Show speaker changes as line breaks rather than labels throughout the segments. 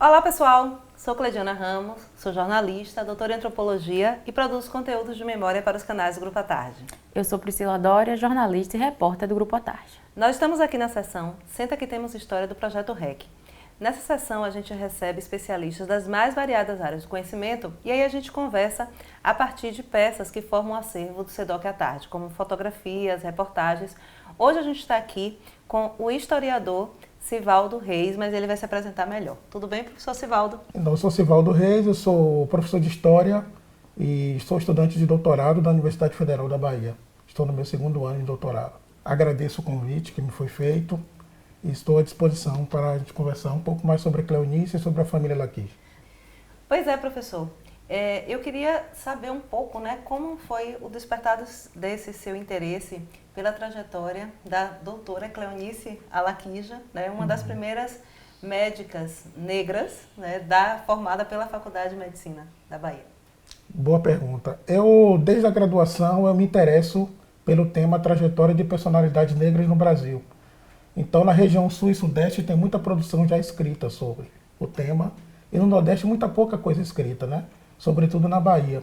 Olá pessoal, sou Cleidiana Ramos, sou jornalista, doutora em antropologia e produzo conteúdos de memória para os canais do Grupo à Tarde.
Eu sou Priscila Dória, jornalista e repórter do Grupo à Tarde.
Nós estamos aqui na sessão Senta que Temos História do Projeto REC. Nessa sessão a gente recebe especialistas das mais variadas áreas do conhecimento e aí a gente conversa a partir de peças que formam o acervo do SEDOC à Tarde, como fotografias, reportagens. Hoje a gente está aqui com o historiador Sivaldo Reis, mas ele vai se apresentar melhor. Tudo bem, professor Sivaldo?
Eu sou Sivaldo Reis, eu sou professor de História e sou estudante de doutorado da Universidade Federal da Bahia. Estou no meu segundo ano de doutorado. Agradeço o convite que me foi feito e estou à disposição para a gente conversar um pouco mais sobre a Cleonice e sobre a família Laquija.
Pois é, professor. Eu queria saber um pouco, né, como foi o despertar desse seu interesse pela trajetória da doutora Cleonice Alaquija, né, uma das primeiras médicas negras, né, formada pela Faculdade de Medicina da Bahia.
Boa pergunta. Desde a graduação, eu me interesso pelo tema trajetória de personalidades negras no Brasil. Então, na região sul e sudeste tem muita produção já escrita sobre o tema e no nordeste muita pouca coisa escrita, né? Sobretudo na Bahia.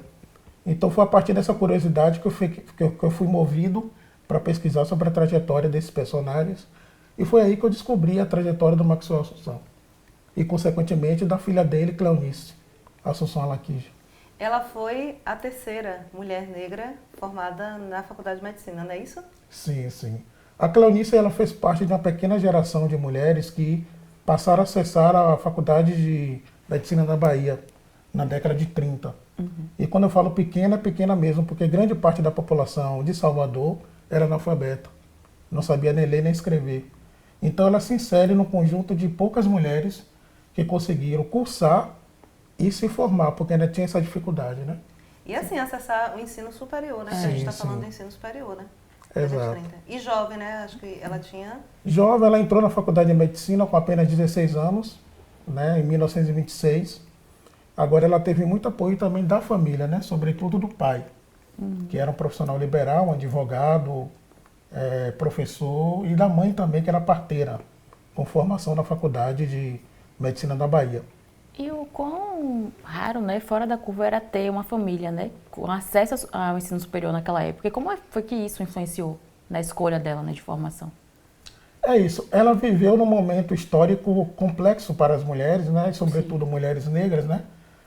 Então foi a partir dessa curiosidade que eu fui movido para pesquisar sobre a trajetória desses personagens e foi aí que eu descobri a trajetória do Maxwell Assunção e, consequentemente, da filha dele, Cleonice Assunção Alaquija.
Ela foi a terceira mulher negra formada na Faculdade de Medicina, não é isso?
Sim, sim. A Cleonice ela fez parte de uma pequena geração de mulheres que passaram a acessar a Faculdade de Medicina da Bahia na década de 30. E quando eu falo pequena, é pequena mesmo, porque grande parte da população de Salvador era analfabeta, não sabia nem ler nem escrever. Então ela se insere no conjunto de poucas mulheres que conseguiram cursar e se formar, porque ainda tinha essa dificuldade, né?
E assim, acessar o ensino superior, né?
Sim,
a gente está
sim.
falando do ensino superior, né?
Exato.
E jovem, né? Acho que ela tinha...
Jovem, ela entrou na Faculdade de Medicina com apenas 16 anos, né, em 1926. Agora ela teve muito apoio também da família, né, sobretudo do pai, que era um profissional liberal, um advogado, professor, e da mãe também, que era parteira, com formação na Faculdade de Medicina da Bahia.
E o quão raro, né, fora da curva era ter uma família, né, com acesso ao ensino superior naquela época. E como foi que isso influenciou na escolha dela, né, de formação?
É isso, ela viveu num momento histórico complexo para as mulheres, né, e sobretudo mulheres negras, né,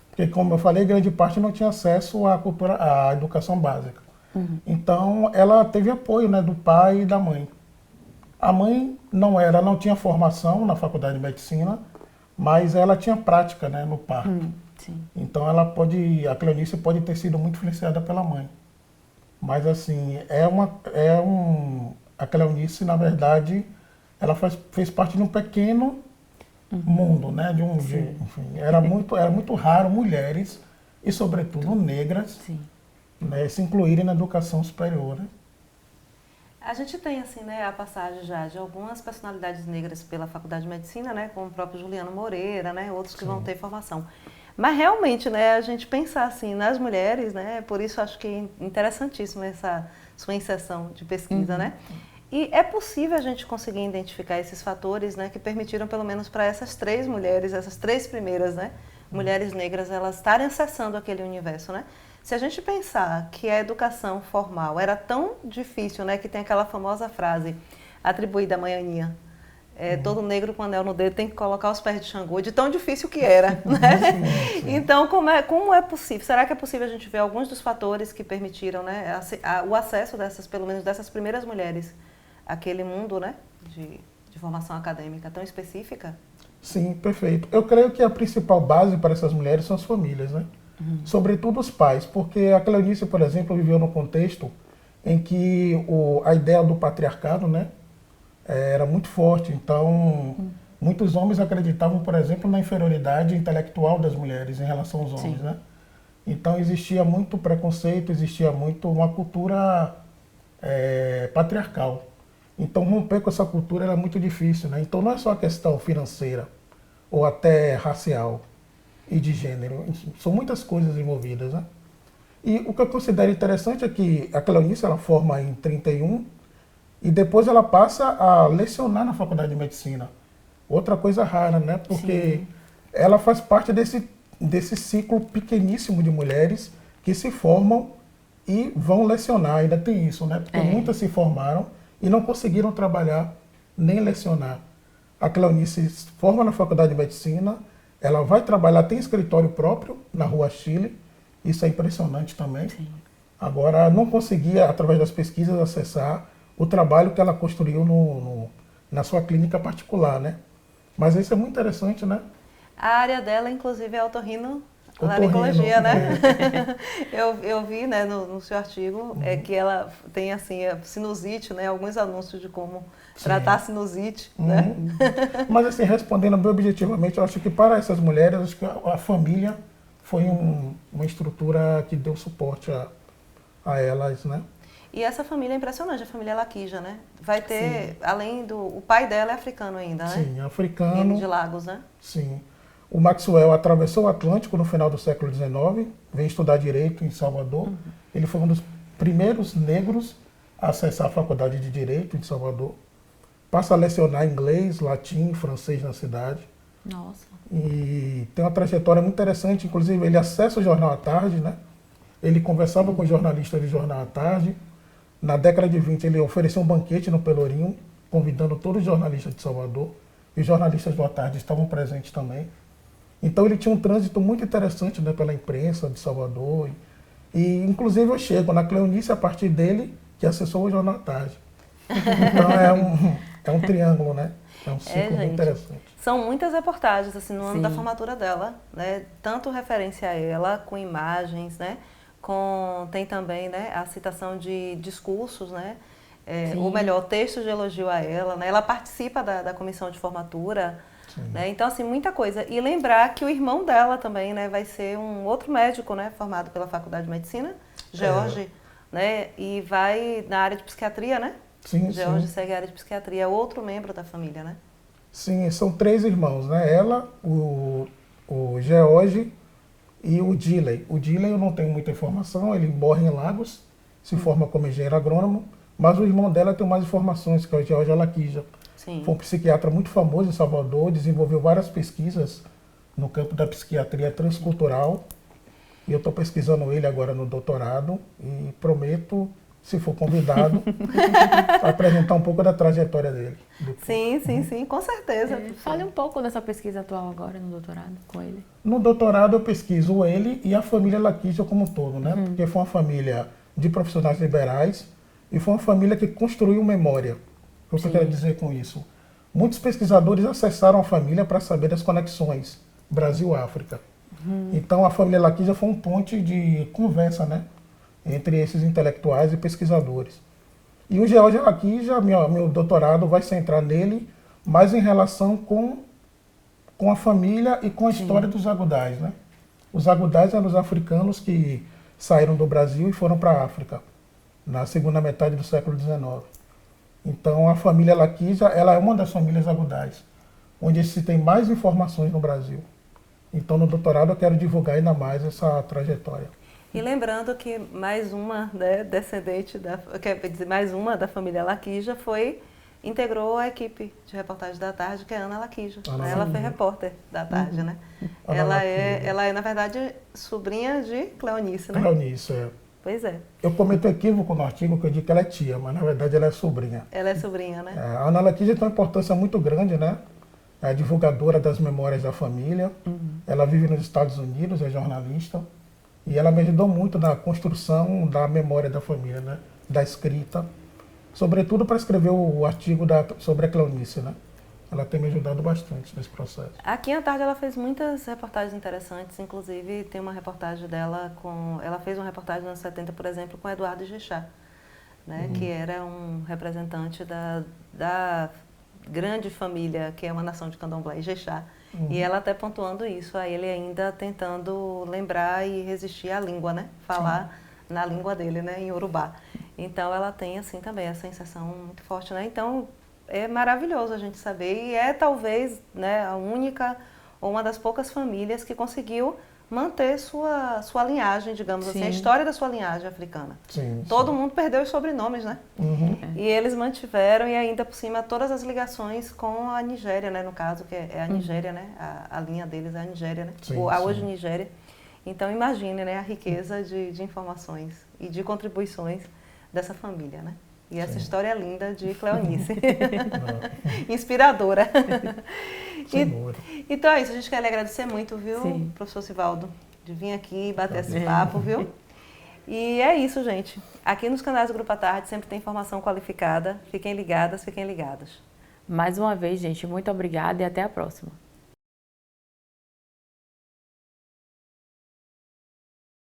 porque, como eu falei, grande parte não tinha acesso à educação básica. Então, ela teve apoio, né, do pai e da mãe. A mãe não tinha formação na Faculdade de Medicina, mas ela tinha prática, né, no parto.
Sim.
Então, a Cleonice pode ter sido muito influenciada pela mãe. Mas, assim, a Cleonice, na verdade, ela fez parte de um pequeno mundo, né? Enfim, era muito raro mulheres, e sobretudo negras, né, se incluírem na educação superior. Né?
A gente tem, assim, né, a passagem já de algumas personalidades negras pela Faculdade de Medicina, né, como o próprio Juliano Moreira, né, outros que vão ter formação. Mas realmente, né, a gente pensar assim nas mulheres, né, por isso acho que é interessantíssimo essa sua inserção de pesquisa, né? E é possível a gente conseguir identificar esses fatores, né, que permitiram pelo menos para essas três mulheres, essas três primeiras, né, mulheres negras, elas estarem acessando aquele universo, né? Se a gente pensar que a educação formal era tão difícil, né, que tem aquela famosa frase atribuída à Manhaninha, todo negro com anel no dedo tem que colocar os pés de Xangô, de tão difícil que era, né? Então, como é possível? Será que é possível a gente ver alguns dos fatores que permitiram, né, o acesso pelo menos dessas primeiras mulheres àquele mundo, né, de formação acadêmica tão específica?
Sim, perfeito. Eu creio que a principal base para essas mulheres são as famílias, né? Sobretudo os pais, porque a Cleonice, por exemplo, viveu num contexto em que a ideia do patriarcado, né, era muito forte. Então, muitos homens acreditavam, por exemplo, na inferioridade intelectual das mulheres em relação aos homens, né? Então, existia muito preconceito, existia muito uma cultura patriarcal. Então, romper com essa cultura era muito difícil, né? Então, não é só a questão financeira ou até racial e de gênero. São muitas coisas envolvidas, né? E o que eu considero interessante é que a Cleonice ela forma em 31 e depois ela passa a lecionar na Faculdade de Medicina. Outra coisa rara, né? Porque ela faz parte desse ciclo pequeníssimo de mulheres que se formam e vão lecionar. Ainda tem isso, né? Porque muitas se formaram e não conseguiram trabalhar nem lecionar. A Cleonice se forma na Faculdade de Medicina, ela vai trabalhar, tem escritório próprio na Rua Chile, isso é impressionante também.
Sim.
Agora, não conseguia, através das pesquisas, acessar o trabalho que ela construiu na sua clínica particular, né? Mas isso é muito interessante, né?
A área dela, inclusive, é otorrinolaringologia, né? Eu vi, né, no seu artigo, que ela tem, assim, a sinusite, né? Alguns anúncios de como tratar a sinusite, né?
Mas, assim, respondendo bem objetivamente, eu acho que para essas mulheres, acho que a família foi uma estrutura que deu suporte a elas, né?
E essa família é impressionante, a família Laquija, né? Vai ter, além do... O pai dela é africano ainda, né?
Sim, africano.
Ele de Lagos, né?
Sim. O Maxwell atravessou o Atlântico no final do século XIX, veio estudar Direito em Salvador. Ele foi um dos primeiros negros a acessar a Faculdade de Direito em Salvador. Passa a lecionar inglês, latim e francês na cidade.
Nossa.
E tem uma trajetória muito interessante, inclusive ele acessa o Jornal à Tarde, né? Ele conversava com jornalistas do Jornal à Tarde. Na década de 20 ele ofereceu um banquete no Pelourinho, convidando todos os jornalistas de Salvador. E os jornalistas do À Tarde estavam presentes também. Então ele tinha um trânsito muito interessante, né, pela imprensa de Salvador. E inclusive eu chego na Cleonice a partir dele, que acessou o Jornal à Tarde. Então é um triângulo, né? É um ciclo muito interessante.
São muitas reportagens, assim, no ano da
Sim.
formatura dela, né? Tanto referência a ela, com imagens, né? Tem também, né, a citação de discursos, né? Ou melhor, textos de elogio a ela, né? Ela participa da comissão de formatura, né? Então, assim, muita coisa. E lembrar que o irmão dela também, né, vai ser um outro médico, né, formado pela Faculdade de Medicina, George, né? E vai na área de psiquiatria, né?
Sim,
George
sim.
segue a área de psiquiatria, outro membro da família, né?
Sim, são 3 irmãos, né? Ela, o George e o Dilley. O Dilley eu não tenho muita informação, ele morre em Lagos, se forma como engenheiro agrônomo, mas o irmão dela tem mais informações, que é o George Laquija.
Sim.
Foi um psiquiatra muito famoso em Salvador, desenvolveu várias pesquisas no campo da psiquiatria transcultural. E eu estou pesquisando ele agora no doutorado e prometo, se for convidado, apresentar um pouco da trajetória dele.
Sim, com certeza.
Fale um pouco dessa pesquisa atual agora no doutorado com ele.
No doutorado eu pesquiso ele e a família Laquija como um todo, né? Porque foi uma família de profissionais liberais e foi uma família que construiu memória. O que eu quero dizer com isso? Muitos pesquisadores acessaram a família para saber das conexões Brasil-África. Então a família Laquija foi um ponte de conversa, né, entre esses intelectuais e pesquisadores. E o George Laquija, meu doutorado vai centrar nele, mais em relação com a família e com a história dos agudais, né? Os agudais eram os africanos que saíram do Brasil e foram para a África, na segunda metade do século XIX. Então a família Laquija, ela é uma das famílias agudais, onde se tem mais informações no Brasil. Então no doutorado eu quero divulgar ainda mais essa trajetória.
E lembrando que mais uma, né, descendente quer dizer, mais uma da família Laquija integrou a equipe de reportagem da tarde, que é a Ana Laquija. Ela foi repórter da tarde, né? Ela é, na verdade, sobrinha de Cleonice, né?
Cleonice, é.
Pois é.
Eu cometo um equívoco no artigo que eu digo que ela é tia, mas na verdade ela é sobrinha.
Ela é sobrinha, né?
A Ana Laquija tem uma importância muito grande, né? É a divulgadora das memórias da família. Ela vive nos Estados Unidos, é jornalista. E ela me ajudou muito na construção da memória da família, né? Da escrita. Sobretudo para escrever o artigo sobre a Cleonice, né? Ela tem me ajudado bastante nesse processo.
Aqui à tarde ela fez muitas reportagens interessantes, inclusive tem uma reportagem dela ela fez uma reportagem nos anos 70, por exemplo, com Eduardo Ijexá, né? Que era um representante da grande família, que é uma nação de candomblé, Ijexá. E ela até pontuando isso, a ele ainda tentando lembrar e resistir à língua, né? Falar na língua dele, né? Em Urubá. Então ela tem assim também essa sensação muito forte, né? Então é maravilhoso a gente saber e é talvez, né, a única ou uma das poucas famílias que conseguiu manter sua linhagem, digamos assim, a
Sim.
história da sua linhagem africana.
Sim,
Todo mundo perdeu os sobrenomes, né?
Uhum.
E eles mantiveram, e ainda por cima, todas as ligações com a Nigéria, né? No caso, que é a Nigéria, né? A linha deles é a Nigéria, né?
Sim,
A hoje
sim.
Nigéria. Então, imagine, né? A riqueza de informações e de contribuições dessa família, né? E essa história linda de Cleonice. Inspiradora.
Sem dúvida.
Então é isso, a gente quer lhe agradecer muito, viu,
Sim.
professor Sivaldo, de vir aqui e bater esse papo, viu? E é isso, gente. Aqui nos canais do Grupo à Tarde sempre tem informação qualificada. Fiquem ligadas, fiquem ligados.
Mais uma vez, gente, muito obrigada e até a próxima.